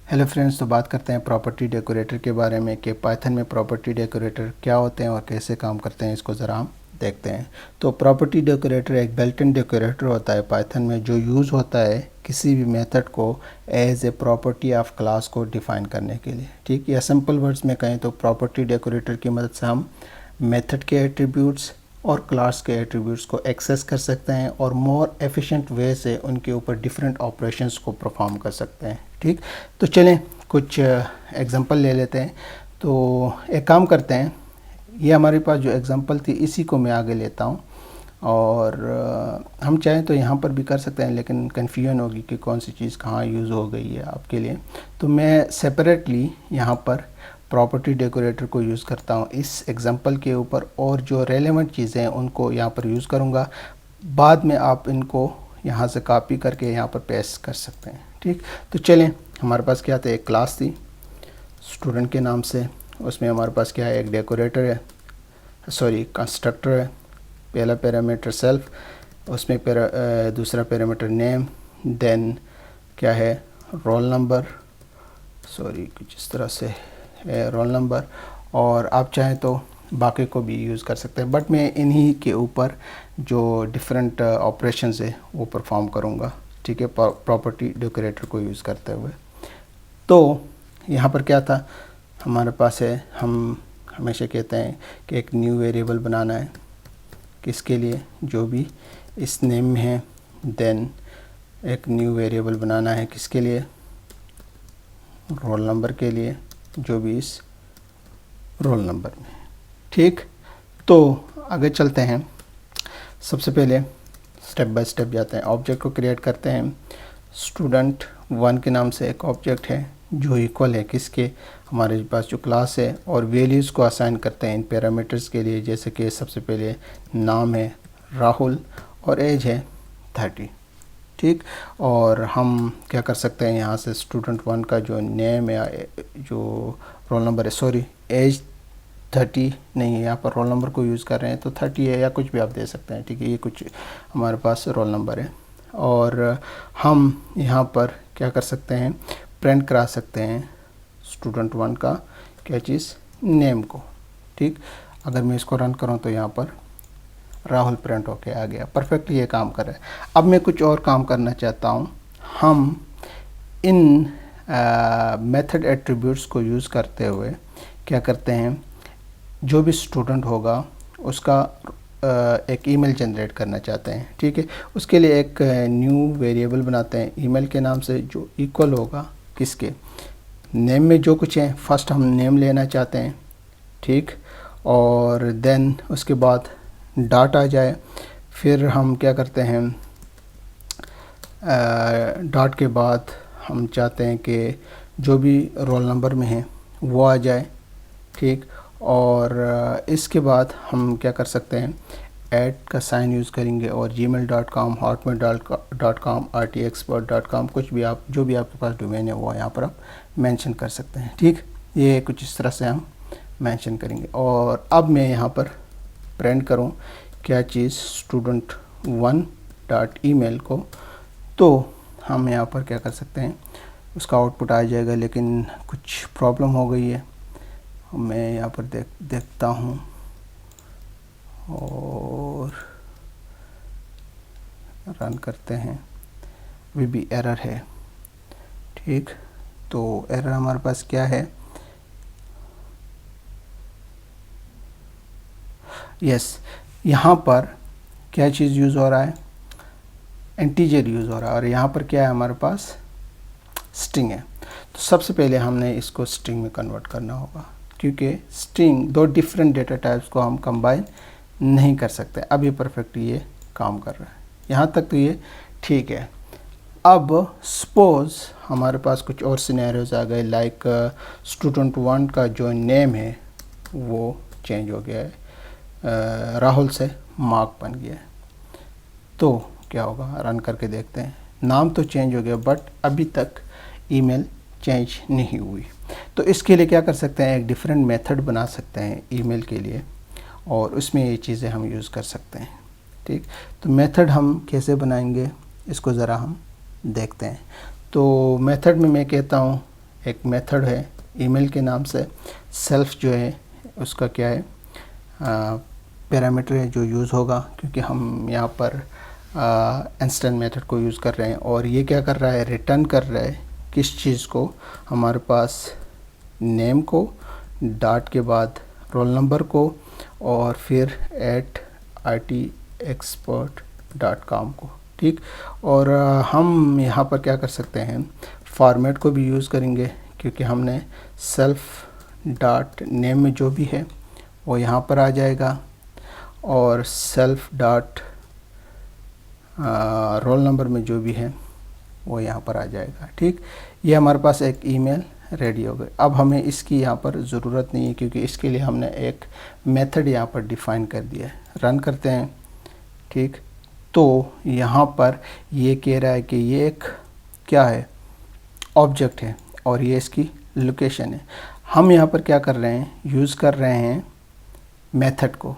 Hello friends, तो बात करते हैं प्रॉपर्टी डेकोरेटर के बारे में कि पाइथन में प्रॉपर्टी डेकोरेटर क्या होते हैं और कैसे काम करते हैं। इसको ज़रा हम देखते हैं। तो प्रॉपर्टी डेकोरेटर एक बिल्ट इन डेकोरेटर होता है पाइथन में, जो यूज़ होता है किसी भी मेथड को as a property of class को डिफ़ाइन करने के लिए। ठीक, या सिंपल वर्ड्स में कहें तो प्रॉपर्टी डेकोरेटर की मदद से हम मेथड के एट्रीब्यूट्स और क्लास के एट्रीब्यूट्स को एक्सेस कर सकते हैं और मोर एफिशिएंट वे से उनके ऊपर डिफरेंट ऑपरेशंस को परफॉर्म कर सकते हैं। ठीक, तो चलें कुछ एग्जांपल ले लेते हैं। तो एक काम करते हैं, ये हमारे पास जो एग्जांपल थी इसी को मैं आगे लेता हूँ और हम चाहें तो यहाँ पर भी कर सकते हैं, लेकिन कन्फ्यूजन होगी कि कौन सी चीज़ कहाँ यूज़ हो गई है आपके लिए। तो मैं सेपरेटली यहाँ पर प्रॉपर्टी डेकोरेटर को यूज़ करता हूँ इस एग्जांपल के ऊपर, और जो रेलेवेंट चीज़ें हैं उनको यहाँ पर यूज़ करूँगा। बाद में आप इनको यहाँ से कॉपी करके यहाँ पर पेस्ट कर सकते हैं। ठीक, तो चलें, हमारे पास क्या था, एक क्लास थी स्टूडेंट के नाम से। उसमें हमारे पास क्या है, एक डेकोरेटर है, सॉरी कंस्ट्रक्टर है। पहला पैरामीटर सेल्फ, उसमें दूसरा पैरामीटर नेम, देन क्या है रोल नंबर, सॉरी कुछ इस तरह से है रोल नंबर, और आप चाहें तो बाकी को भी यूज़ कर सकते हैं, बट मैं इन्हीं के ऊपर जो डिफरेंट ऑपरेशंस है वो परफॉर्म करूँगा। ठीक है, प्रॉपर्टी डेकोरेटर को यूज़ करते हुए। तो यहाँ पर क्या था हमारे पास है, हम हमेशा कहते हैं कि एक न्यू वेरिएबल बनाना है, किसके लिए, जो भी इस नेम में है। देन एक न्यू वेरिएबल बनाना है किसके लिए, रोल नंबर के लिए, जो भी इस रोल नंबर में। ठीक, तो आगे चलते हैं। सबसे पहले स्टेप बाय स्टेप जाते हैं। ऑब्जेक्ट को क्रिएट करते हैं। स्टूडेंट 1 के नाम से एक ऑब्जेक्ट है जो इक्वल है किसके, हमारे पास जो क्लास है, और वैल्यूज़ को असाइन करते हैं इन पैरामीटर्स के लिए। जैसे कि सबसे पहले नाम है राहुल और एज है 30। ठीक, और हम क्या कर सकते हैं, यहाँ से स्टूडेंट 1 का जो नेम है, जो रोल नंबर है, सॉरी एज 30 नहीं है, यहाँ पर रोल नंबर को यूज़ कर रहे हैं तो 30 है, या कुछ भी आप दे सकते हैं। ठीक है, ये कुछ हमारे पास रोल नंबर है। और हम यहाँ पर क्या कर सकते हैं, प्रिंट करा सकते हैं स्टूडेंट 1 का क्या चीज़, नेम को। ठीक, अगर मैं इसको रन करूँ तो यहाँ पर राहुल प्रिंट होके आ गया। परफेक्ट, ये काम कर रहा है। अब मैं कुछ और काम करना चाहता हूँ। हम इन मेथड एट्रीब्यूट्स को यूज़ करते हुए क्या करते हैं, जो भी स्टूडेंट होगा उसका एक ईमेल जनरेट करना चाहते हैं। ठीक है, उसके लिए एक न्यू वेरिएबल बनाते हैं ईमेल के नाम से, जो इक्वल होगा किसके, नेम में जो कुछ है। फर्स्ट हम नेम लेना चाहते हैं। ठीक, और देन उसके बाद डॉट आ जाए। फिर हम क्या करते हैं, डॉट के बाद हम चाहते हैं कि जो भी रोल नंबर में है वो आ जाए। ठीक, और इसके बाद हम क्या कर सकते हैं, ऐड का साइन यूज़ करेंगे और gmail.com, hotmail.com, rtexpert.com, कुछ भी आप, जो भी आपके पास डोमेन है वो यहाँ पर आप मेंशन कर सकते हैं। ठीक, ये कुछ इस तरह से हम मेंशन करेंगे। और अब मैं यहाँ पर प्रिंट करूँ क्या चीज़, स्टूडेंट 1.email को, तो हम यहाँ पर क्या कर सकते हैं, उसका आउटपुट आ जाएगा, लेकिन कुछ प्रॉब्लम हो गई है। मैं यहाँ पर देखता हूँ और रन करते हैं, अभी भी एरर है। ठीक, तो एरर हमारे पास क्या है, यस, यहाँ पर क्या चीज़ यूज़ हो रहा है, इंटीजर यूज़ हो रहा है, और यहाँ पर क्या है हमारे पास स्ट्रिंग है। तो सबसे पहले हमने इसको स्ट्रिंग में कन्वर्ट करना होगा, क्योंकि स्ट्रिंग दो डिफरेंट डेटा टाइप्स को हम कंबाइन नहीं कर सकते। अब ये परफेक्ट ये काम कर रहा है, यहाँ तक तो ये ठीक है। अब सपोज़ हमारे पास कुछ और सिनेरियोज आ गए, लाइक स्टूडेंट 1 का जो नेम है वो चेंज हो गया है, राहुल से मार्क बन गया है। तो क्या होगा, रन करके देखते हैं। नाम तो चेंज हो गया, बट अभी तक ईमेल चेंज नहीं हुई। तो इसके लिए क्या कर सकते हैं, एक डिफरेंट मेथड बना सकते हैं ईमेल के लिए, और उसमें ये चीज़ें हम यूज़ कर सकते हैं। ठीक, तो मेथड हम कैसे बनाएंगे इसको ज़रा हम देखते हैं। तो मेथड में मैं कहता हूँ एक मेथड है ईमेल के नाम से। सेल्फ जो है उसका क्या है पैरामीटर है जो यूज़ होगा, क्योंकि हम यहाँ पर इंस्टेंट मेथड को यूज़ कर रहे हैं। और ये क्या कर रहा है, रिटर्न कर रहा है किस चीज़ को, हमारे पास नेम को, डॉट के बाद रोल नंबर को, और फिर @itexpert.com को। ठीक, और हम यहाँ पर क्या कर सकते हैं, फॉर्मेट को भी यूज़ करेंगे, क्योंकि हमने सेल्फ डॉट नेम में जो भी है वो यहाँ पर आ जाएगा, और सेल्फ डॉट रोल नंबर में जो भी है वो यहाँ पर आ जाएगा। ठीक, ये हमारे पास एक ईमेल रेडी हो गई। अब हमें इसकी यहाँ पर ज़रूरत नहीं है, क्योंकि इसके लिए हमने एक मेथड यहाँ पर डिफ़ाइन कर दिया है। रन करते हैं। ठीक, तो यहाँ पर ये कह रहा है कि ये एक क्या है, ऑब्जेक्ट है, और ये इसकी लोकेशन है। हम यहाँ पर क्या कर रहे हैं, यूज़ कर रहे हैं मेथड को,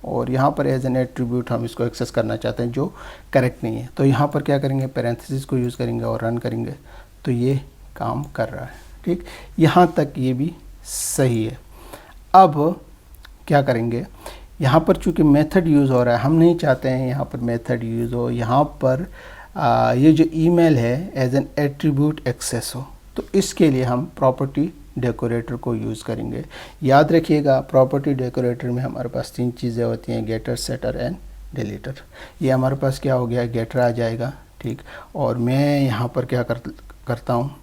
और यहाँ पर एज एन एट्रीब्यूट हम इसको एक्सेस करना चाहते हैं, जो करेक्ट नहीं है। तो यहाँ पर क्या करेंगे, पैरेंथेसिस को यूज़ करेंगे और रन करेंगे, तो ये काम कर रहा है। ठीक, यहाँ तक ये भी सही है। अब क्या करेंगे, यहाँ पर चूँकि मेथड यूज़ हो रहा है, हम नहीं चाहते हैं यहाँ पर मेथड यूज़ हो, यहाँ पर ये जो ईमेल है एज एन एट्रीब्यूट एक्सेस हो। तो इसके लिए हम प्रॉपर्टी डेकोरेटर को यूज़ करेंगे। याद रखिएगा, प्रॉपर्टी डेकोरेटर में हमारे पास 3 चीज़ें होती हैं, गेटर, सेटर एंड डिलीटर। ये हमारे पास क्या हो गया, गेटर आ जाएगा। ठीक, और मैं यहाँ पर क्या करता हूँ,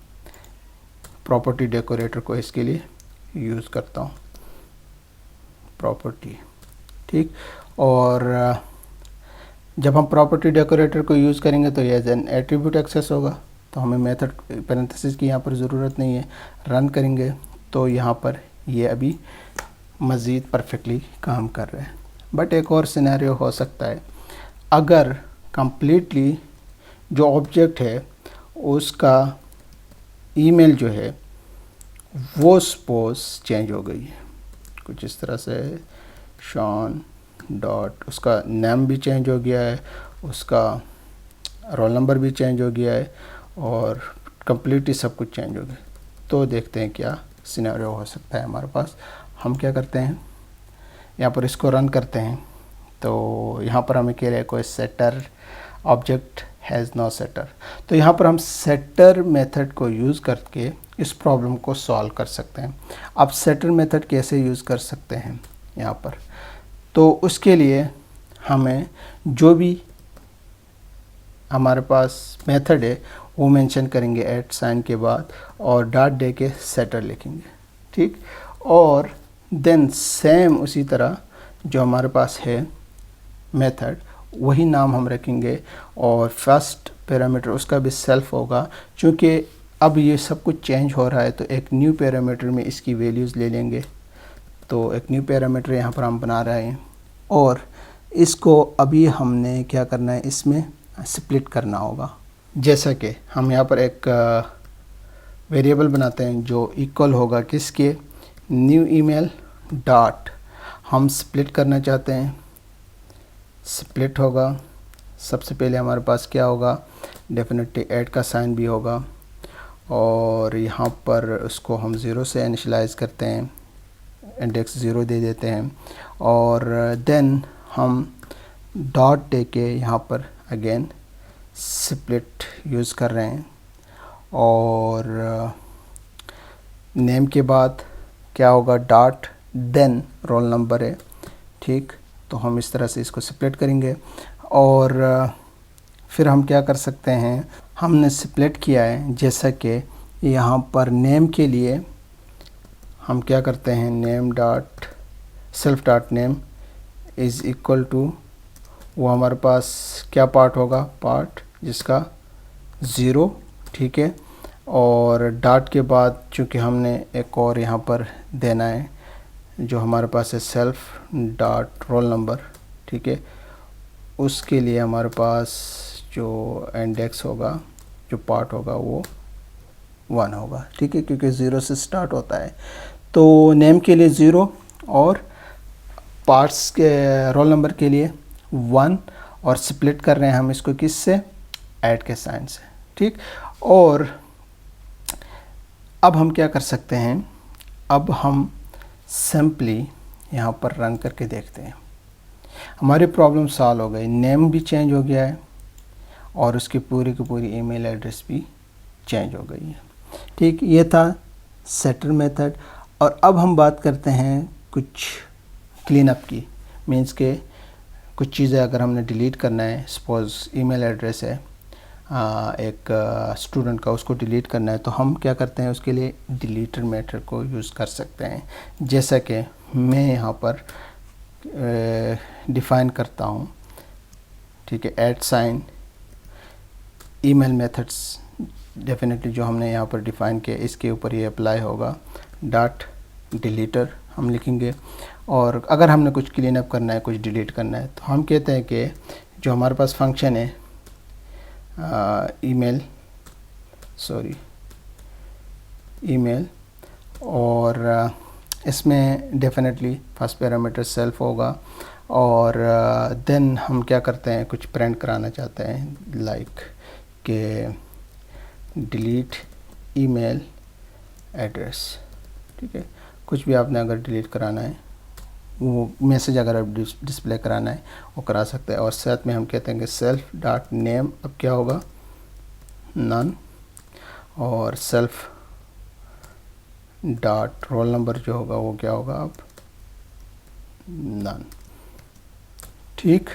प्रॉपर्टी डेकोरेटर को इसके लिए यूज़ करता हूँ, प्रॉपर्टी। ठीक, और जब हम प्रॉपर्टी डेकोरेटर को यूज़ करेंगे तो ये एज एन एट्रीब्यूट एक्सेस होगा, तो हमें मेथड पैरेंथेसिस की यहाँ पर ज़रूरत नहीं है। रन करेंगे तो यहाँ पर ये अभी मज़ीद परफेक्टली काम कर रहे हैं। बट एक और सिनेरियो हो सकता है, अगर कंप्लीटली जो ऑब्जेक्ट है उसका ईमेल जो है वो सपोज चेंज हो गई है कुछ इस तरह से, शॉन डॉट, उसका नाम भी चेंज हो गया है, उसका रोल नंबर भी चेंज हो गया है, और कंप्लीटली सब कुछ चेंज हो गया। तो देखते हैं क्या सिनेरियो हो सकता है हमारे पास। हम क्या करते हैं, यहाँ पर इसको रन करते हैं, तो यहाँ पर हमें कह रहा है कोई setter object has no setter. तो यहाँ पर हम सेटर मेथड को यूज़ करके इस प्रॉब्लम को सॉल्व कर सकते हैं। अब सेटर मेथड कैसे यूज़ कर सकते हैं यहाँ पर, तो उसके लिए हमें जो भी हमारे पास मेथड है वो मेंशन करेंगे एट साइन के बाद, और डॉट दे के सेटर लिखेंगे। ठीक, और देन सेम उसी तरह जो हमारे पास है मेथड, वही नाम हम रखेंगे, और फर्स्ट पैरामीटर उसका भी सेल्फ होगा। चूँकि अब ये सब कुछ चेंज हो रहा है, तो एक न्यू पैरामीटर में इसकी वैल्यूज़ ले लेंगे। तो एक न्यू पैरामीटर यहाँ पर हम बना रहे हैं, और इसको अभी हमने क्या करना है, इसमें स्प्लिट करना होगा। जैसा कि हम यहाँ पर एक वेरिएबल बनाते हैं जो इक्वल होगा किसके, न्यू ईमेल डॉट, हम स्प्लिट करना चाहते हैं, स्प्लिट होगा। सबसे पहले हमारे पास क्या होगा, डेफिनेटली ऐड का साइन भी होगा, और यहाँ पर उसको हम 0 से इनिशियलाइज करते हैं, इंडेक्स 0 दे देते हैं, और देन हम डॉट दे के यहाँ पर अगेन स्प्लिट यूज़ कर रहे हैं, और नेम के बाद क्या होगा, डॉट, देन रोल नंबर है। ठीक, तो हम इस तरह से इसको स्प्लिट करेंगे, और फिर हम क्या कर सकते हैं, हमने स्प्लिट किया है, जैसा कि यहाँ पर नेम के लिए हम क्या करते हैं, name dot self dot name is equal to, वो हमारे पास क्या पार्ट होगा, पार्ट जिसका 0। ठीक है, और डॉट के बाद चूँकि हमने एक और यहाँ पर देना है जो हमारे पास है सेल्फ डॉट रोल नंबर। ठीक है, उसके लिए हमारे पास जो इंडेक्स होगा, जो पार्ट होगा वो 1 होगा। ठीक है, क्योंकि 0 से स्टार्ट होता है। तो नेम के लिए 0, और पार्ट्स के रोल नंबर के लिए 1, और स्प्लिट कर रहे हैं हम इसको किससे, ऐड के साइन से। ठीक, और अब हम क्या कर सकते हैं, अब हम सिंपली यहाँ पर रन करके देखते हैं। हमारी प्रॉब्लम सॉल्व हो गई, नेम भी चेंज हो गया है और उसकी पूरी की पूरी ईमेल एड्रेस भी चेंज हो गई है। ठीक, ये था सेटर मेथड। और अब हम बात करते हैं कुछ क्लीन अप की। मीन्स के कुछ चीज़ें अगर हमने डिलीट करना है, सपोज़ ईमेल एड्रेस है एक स्टूडेंट का, उसको डिलीट करना है, तो हम क्या करते हैं, उसके लिए डिलीटर मेथड को यूज़ कर सकते हैं। जैसा कि मैं यहाँ पर डिफ़ाइन करता हूँ, ठीक है, at sign email methods definitely जो हमने यहाँ पर डिफ़ाइन किया इसके ऊपर ये अप्लाई होगा। डॉट डिलीटर हम लिखेंगे, और अगर हमने कुछ क्लीन अप करना है, कुछ डिलीट करना है, तो हम कहते हैं कि जो हमारे पास फंक्शन है ईमेल और इसमें डेफिनेटली फर्स्ट पैरामीटर सेल्फ होगा, और देन हम क्या करते हैं, कुछ प्रिंट कराना चाहते हैं लाइक के डिलीट ईमेल एड्रेस। ठीक है, कुछ भी आपने अगर डिलीट कराना है, वो मैसेज अगर आप डिस्प्ले कराना है वो करा सकते हैं। और साथ में हम कहते हैं कि सेल्फ डॉट नेम अब क्या होगा, नन, और सेल्फ डॉट रोल नंबर जो होगा वो क्या होगा अब, नन। ठीक,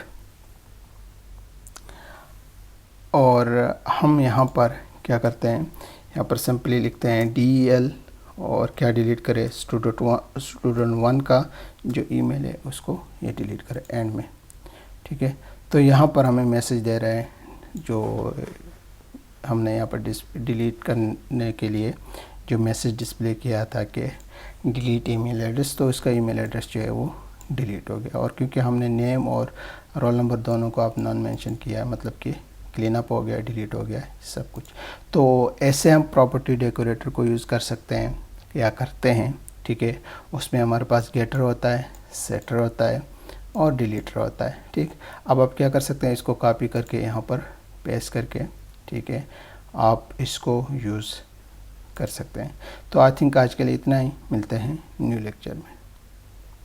और हम यहाँ पर क्या करते हैं, यहाँ पर सिंपली लिखते हैं DEL और क्या डिलीट करें, स्टूडेंट 1 का जो ईमेल है उसको ये डिलीट करें एंड में। ठीक है, तो यहाँ पर हमें मैसेज दे रहा है, जो हमने यहाँ पर डिलीट करने के लिए जो मैसेज डिस्प्ले किया था कि डिलीट ईमेल एड्रेस, तो इसका ईमेल एड्रेस जो है वो डिलीट हो गया। और क्योंकि हमने नेम और रोल नंबर दोनों को आप नॉन मेंशन किया है, मतलब कि क्लीन अप हो गया, डिलीट हो गया है सब कुछ। तो ऐसे हम प्रॉपर्टी डेकोरेटर को यूज़ कर सकते हैं या करते हैं। ठीक है, उसमें हमारे पास गेटर होता है, सेटर होता है और डिलीटर होता है। ठीक, अब आप क्या कर सकते हैं, इसको कॉपी करके यहाँ पर पेस्ट करके, ठीक है, आप इसको यूज़ कर सकते हैं। तो आई थिंक आज के लिए इतना ही, मिलते हैं न्यू लेक्चर में।